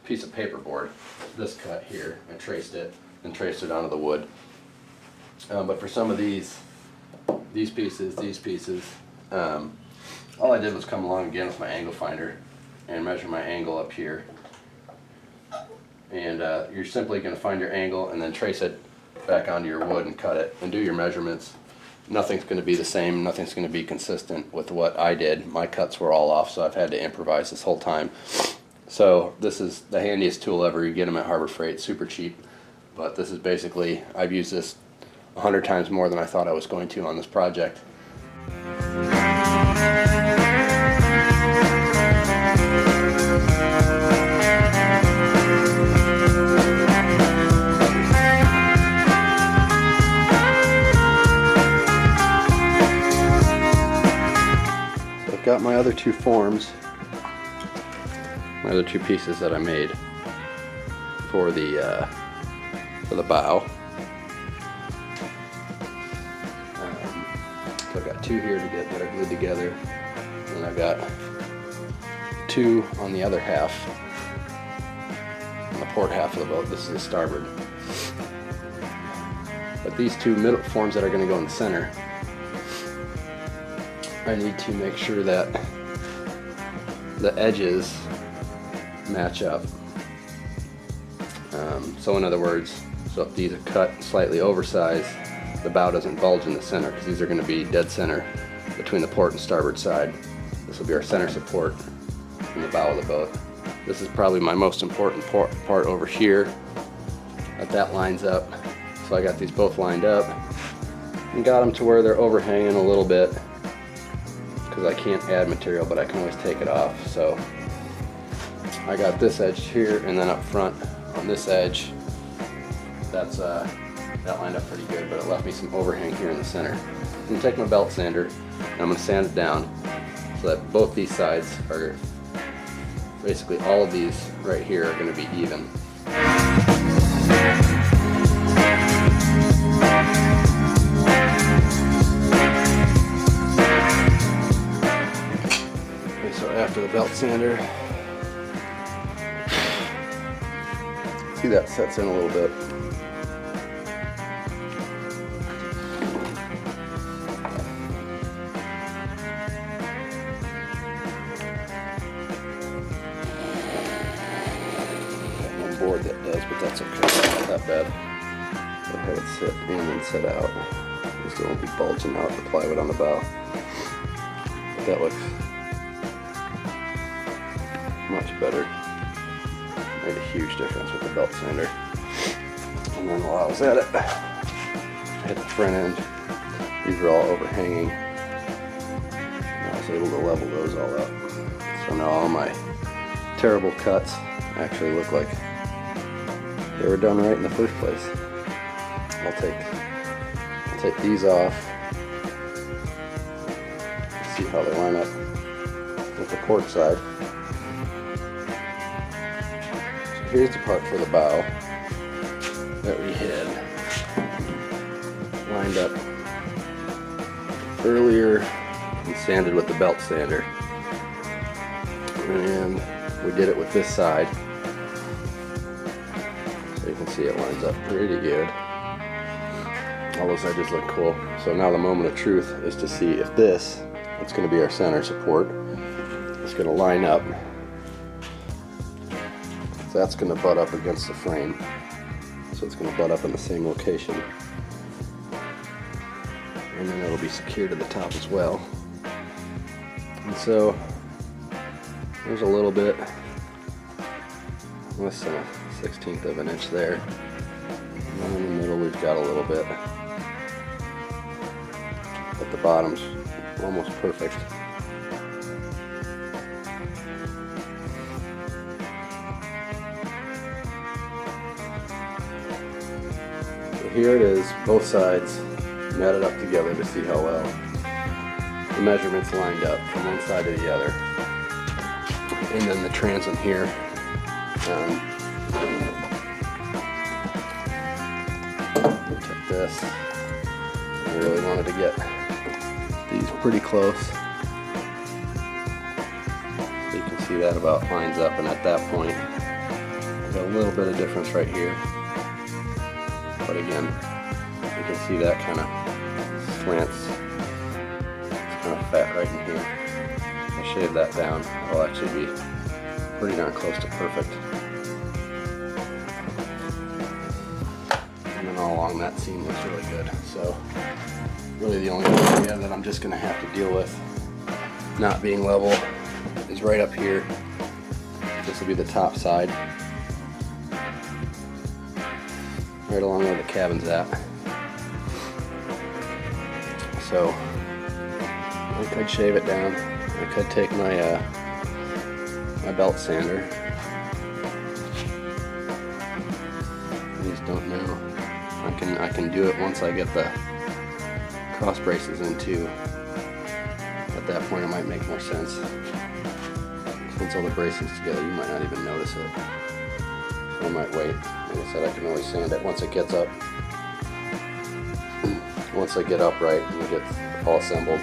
piece of paperboard, this cut here. I traced it and traced it onto the wood. But for some of these pieces, all I did was come along again with my angle finder and measure my angle up here. And you're simply going to find your angle and then trace it back onto your wood and cut it and do your measurements. Nothing's going to be the same, nothing's going to be consistent with what I did. My cuts were all off, so I've had to improvise this whole time. So this is the handiest tool ever. You get them at Harbor Freight, super cheap. But this is basically, I've used this 100 times more than I thought I was going to on this project. Got my other two forms, my other two pieces that I made for the bow. So I've got two here that are glued together, and I've got two on the other half, on the port half of the boat. This is the starboard. But these two middle forms that are going to go in the center, I need to make sure that the edges match up. So in other words, so if these are cut slightly oversized, the bow doesn't bulge in the center, because these are going to be dead center between the port and starboard side. This will be our center support in the bow of the boat. This is probably my most important part over here. That lines up. So I got these both lined up and got them to where they're overhanging a little bit, because I can't add material, but I can always take it off. So I got this edge here, and then up front on this edge, that lined up pretty good, but it left me some overhang here in the center. I'm going to take my belt sander and I'm going to sand it down so that both these sides are, basically all of these right here are going to be even. So after the belt sander, see that sets in a little bit. Got one board that does, but that's okay, not that bad. I'll have it sit in and sit out. Just it won't be bulging out the plywood on the bow. But that looks much better. Made a huge difference with the belt sander. And then while I was at it, I hit the front end. These are all overhanging. And I was able to level those all up. So now all my terrible cuts actually look like they were done right in the first place. I'll take these off. See how they line up with the port side. Here's the part for the bow that we had lined up earlier and sanded with the belt sander. And we did it with this side. So you can see it lines up pretty good. All those edges look cool. So now the moment of truth is to see if this, it's going to be our center support, it's going to line up. That's going to butt up against the frame, so it's going to butt up in the same location, and then it'll be secured to the top as well. And so there's a little bit, less than a 1/16 of an inch there, and then in the middle we've got a little bit, but the bottom's almost perfect. Here it is, both sides matted up together to see how well the measurements lined up from one side to the other. And then the transom here, took this. I really wanted to get these pretty close. So you can see that about lines up, and at that point Got a little bit of difference right here, but again, you can see that kind of slants. It's kind of fat right in here. If I shave that down, it'll actually be pretty darn close to perfect. And then all along that seam looks really good. So really the only area that I'm just going to have to deal with not being level is right up here. This will be the top side, right along where the cabin's at. So I could shave it down. I could take my my belt sander. I just don't know. I can do it once I get the cross braces in too. At that point it might make more sense. Once all the bracing's together, you might not even notice it. So I might wait. Like I said, I can always sand it once it gets up. Once I get upright and it gets all assembled.